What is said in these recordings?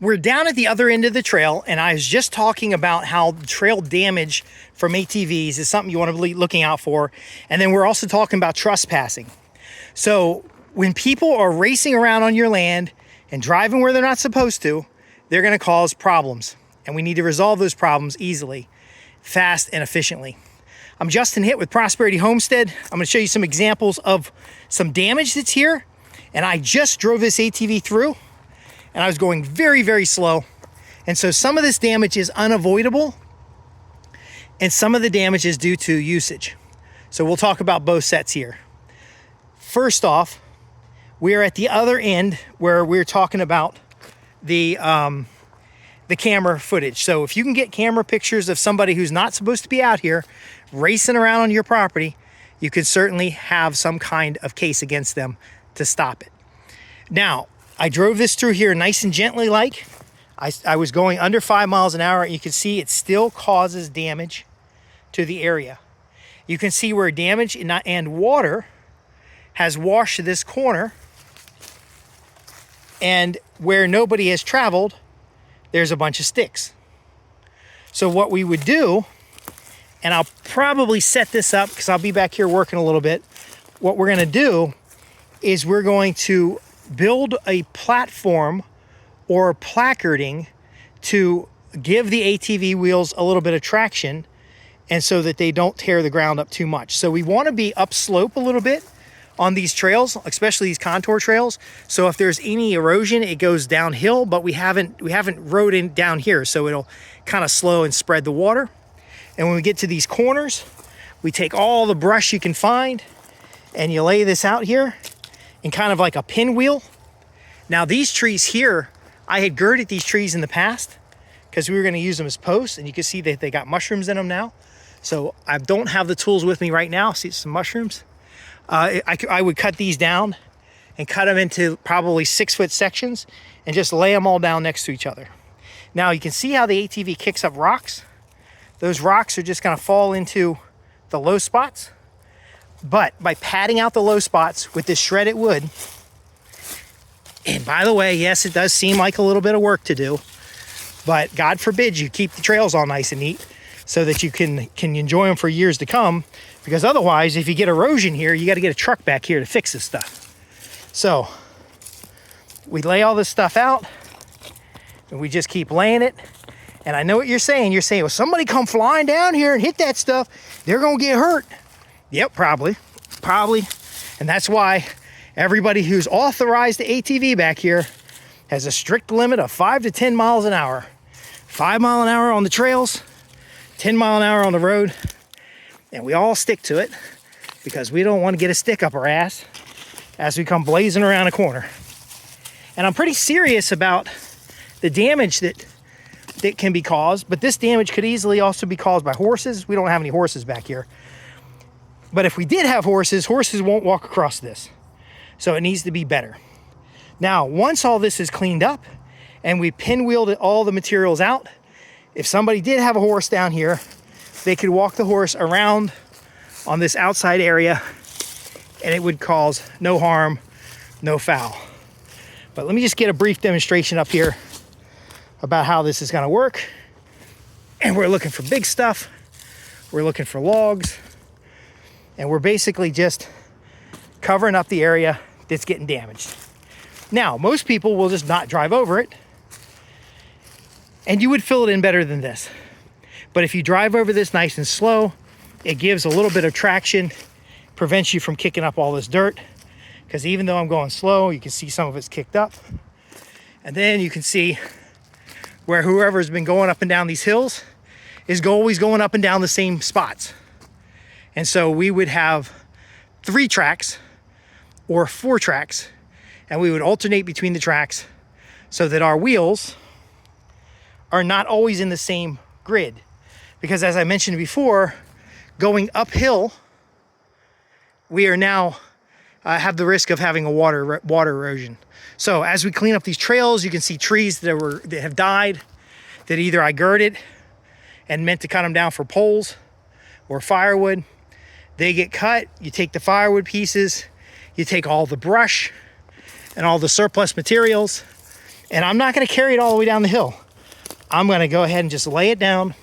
We're down at the other end of the trail, and I was just talking about how trail damage from ATVs is something you want to be looking out for. And then we're also talking about trespassing. So when people are racing around on your land and driving where they're not supposed to, they're going to cause problems. And we need to resolve those problems easily, fast, and efficiently. I'm Justin Hitt with Prosperity Homestead. I'm going to show you some examples of some damage that's here. And I just drove this ATV through, and I was going very, very slow. And so some of this damage is unavoidable, and some of the damage is due to usage. So we'll talk about both sets here. First off, we are at the other end where we're talking about the camera footage. So if you can get camera pictures of somebody who's not supposed to be out here racing around on your property, you could certainly have some kind of case against them to stop it. Now, I drove this through here nice and gently like. I was going under 5 miles an hour, and you can see it still causes damage to the area. You can see where damage and water has washed this corner, and where nobody has traveled, there's a bunch of sticks. So what we would do, and I'll probably set this up because I'll be back here working a little bit. What we're gonna do is we're going to build a platform or placarding to give the ATV wheels a little bit of traction, and so that they don't tear the ground up too much. So we want to be upslope a little bit on these trails, especially these contour trails. So if there's any erosion, it goes downhill, but we haven't rode in down here, so it'll kind of slow and spread the water. And when we get to these corners, we take all the brush you can find, and you lay this out here in kind of like a pinwheel. Now these trees here, I had girded these trees in the past because we were going to use them as posts, and you can see that they got mushrooms in them now. So I don't have the tools with me right now. See some mushrooms. I would cut these down and cut them into probably 6-foot sections and just lay them all down next to each other. Now you can see how the ATV kicks up rocks. Those rocks are just going to fall into the low spots. But by padding out the low spots with this shredded wood, and by the way, yes, it does seem like a little bit of work to do, but God forbid you keep the trails all nice and neat so that you can enjoy them for years to come, because otherwise, if you get erosion here, you got to get a truck back here to fix this stuff. So we lay all this stuff out, and we just keep laying it. And I know what you're saying. You're saying, well, somebody come flying down here and hit that stuff, they're going to get hurt. Yep, probably. And that's why everybody who's authorized the ATV back here has a strict limit of 5 to 10 miles an hour. 5 mile an hour on the trails, 10 mile an hour on the road. And we all stick to it because we don't want to get a stick up our ass as we come blazing around a corner. And I'm pretty serious about the damage that can be caused, but this damage could easily also be caused by horses. We don't have any horses back here. But if we did have horses won't walk across this. So it needs to be better. Now, once all this is cleaned up and we pinwheeled all the materials out, if somebody did have a horse down here, they could walk the horse around on this outside area, and it would cause no harm, no foul. But let me just get a brief demonstration up here about how this is going to work. And we're looking for big stuff. We're looking for logs. And we're basically just covering up the area that's getting damaged. Now, most people will just not drive over it, and you would fill it in better than this. But if you drive over this nice and slow, it gives a little bit of traction, prevents you from kicking up all this dirt, because even though I'm going slow, you can see some of it's kicked up. And then you can see where whoever's been going up and down these hills is always going up and down the same spots. And so we would have 3 tracks or 4 tracks, and we would alternate between the tracks so that our wheels are not always in the same grid. Because as I mentioned before, going uphill, we are now have the risk of having a water erosion. So as we clean up these trails, you can see trees that have died, that either I girded and meant to cut them down for poles or firewood. They get cut, you take the firewood pieces, you take all the brush and all the surplus materials, And I'm not going to carry it all the way down the hill. I'm going to go ahead and just lay it down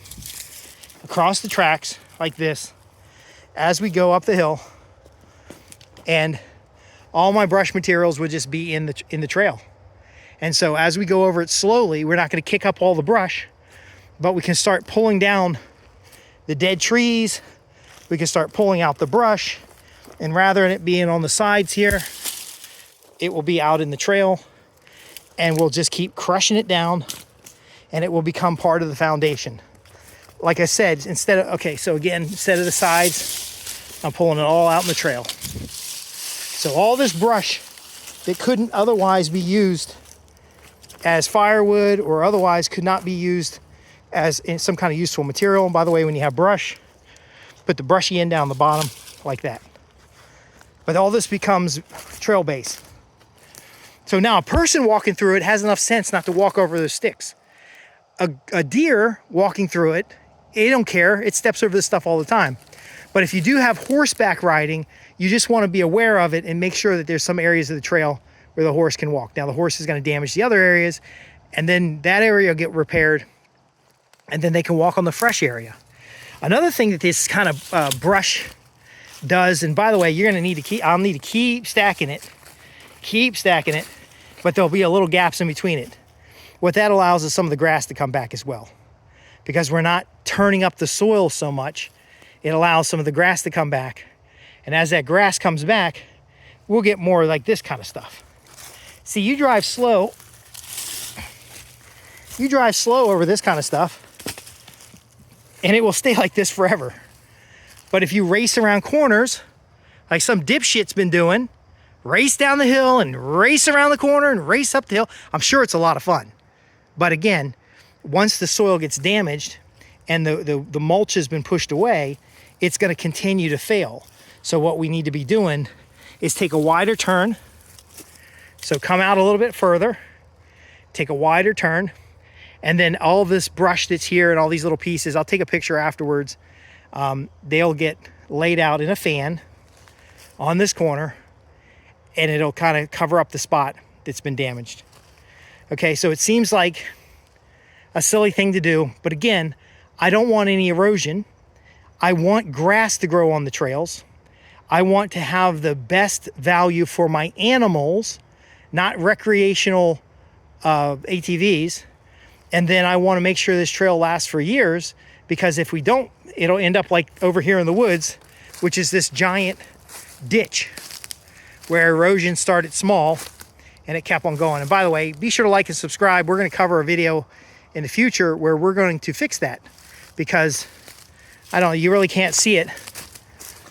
across the tracks like this as we go up the hill. And all my brush materials would just be in the trail. And so as we go over it slowly, we're not going to kick up all the brush, but we can start pulling down the dead trees. We can start pulling out the brush, and rather than it being on the sides here, it will be out in the trail, and we'll just keep crushing it down, and it will become part of the foundation. Like I said, instead of the sides, I'm pulling it all out in the trail. So all this brush that couldn't otherwise be used as firewood or otherwise could not be used as in some kind of useful material. And by the way, when you have brush, put the brushy end down the bottom like that. But all this becomes trail base. So now a person walking through it has enough sense not to walk over the sticks. A deer walking through it, it don't care. It steps over this stuff all the time. But if you do have horseback riding, you just want to be aware of it and make sure that there's some areas of the trail where the horse can walk. Now the horse is going to damage the other areas, and then that area will get repaired, and then they can walk on the fresh area. Another thing that this kind of brush does, and by the way, you're going to need to I'll need to keep stacking it, but there'll be a little gaps in between it. What that allows is some of the grass to come back as well. Because we're not turning up the soil so much, it allows some of the grass to come back. And as that grass comes back, we'll get more like this kind of stuff. See, you drive slow over this kind of stuff, and it will stay like this forever. But if you race around corners, like some dipshit's been doing, race down the hill and race around the corner and race up the hill, I'm sure it's a lot of fun. But again, once the soil gets damaged and the mulch has been pushed away, it's going to continue to fail. So what we need to be doing is take a wider turn. So come out a little bit further, take a wider turn, and then all this brush that's here and all these little pieces, I'll take a picture afterwards. They'll get laid out in a fan on this corner, and it'll kind of cover up the spot that's been damaged. Okay, so it seems like a silly thing to do, but again, I don't want any erosion. I want grass to grow on the trails. I want to have the best value for my animals, not recreational ATVs. And then I want to make sure this trail lasts for years, because if we don't, it'll end up like over here in the woods, which is this giant ditch where erosion started small and it kept on going. And by the way, be sure to like and subscribe. We're going to cover a video in the future where we're going to fix that, because I don't know, you really can't see it,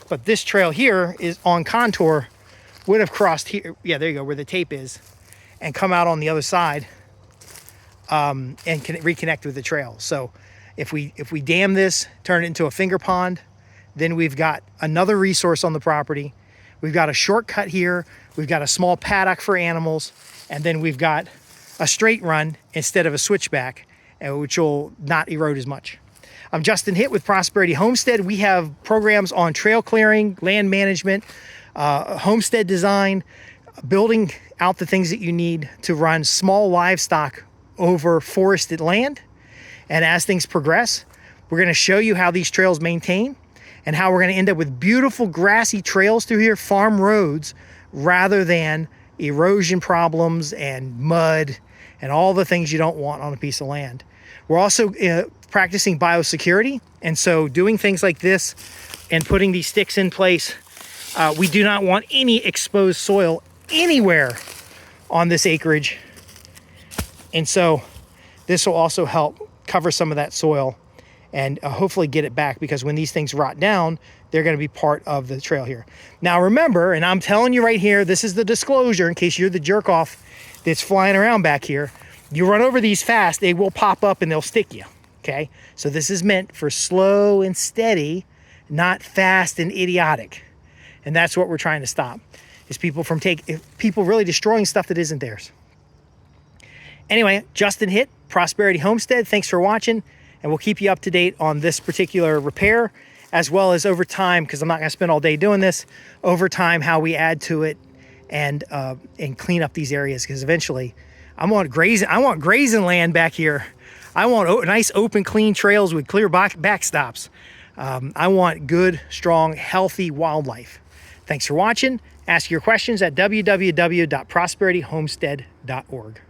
but this trail here is on contour, would have crossed here. Yeah, there you go, where the tape is, and come out on the other side and can reconnect with the trail. So if we dam this, turn it into a finger pond, then we've got another resource on the property. We've got a shortcut here. We've got a small paddock for animals, and then we've got a straight run instead of a switchback, which will not erode as much. I'm Justin Hitt with Prosperity Homestead. We have programs on trail clearing, land management, homestead design, building out the things that you need to run small livestock over forested land. And as things progress, we're going to show you how these trails maintain and how we're going to end up with beautiful grassy trails through here, farm roads, rather than erosion problems and mud and all the things you don't want on a piece of land. We're also practicing biosecurity, and so doing things like this and putting these sticks in place, we do not want any exposed soil anywhere on this acreage. And so this will also help cover some of that soil and hopefully get it back, because when these things rot down, they're going to be part of the trail here. Now remember, and I'm telling you right here, this is the disclosure in case you're the jerk off that's flying around back here. You run over these fast, they will pop up and they'll stick you. Okay, so this is meant for slow and steady, not fast and idiotic. And that's what we're trying to stop, is people really destroying stuff that isn't theirs. Anyway, Justin Hitt, Prosperity Homestead. Thanks for watching, and we'll keep you up to date on this particular repair, as well as over time, because I'm not going to spend all day doing this, over time how we add to it and clean up these areas, because eventually I want grazing land back here. I want nice open clean trails with clear backstops. I want good, strong, healthy wildlife. Thanks for watching. Ask your questions at www.prosperityhomestead.org.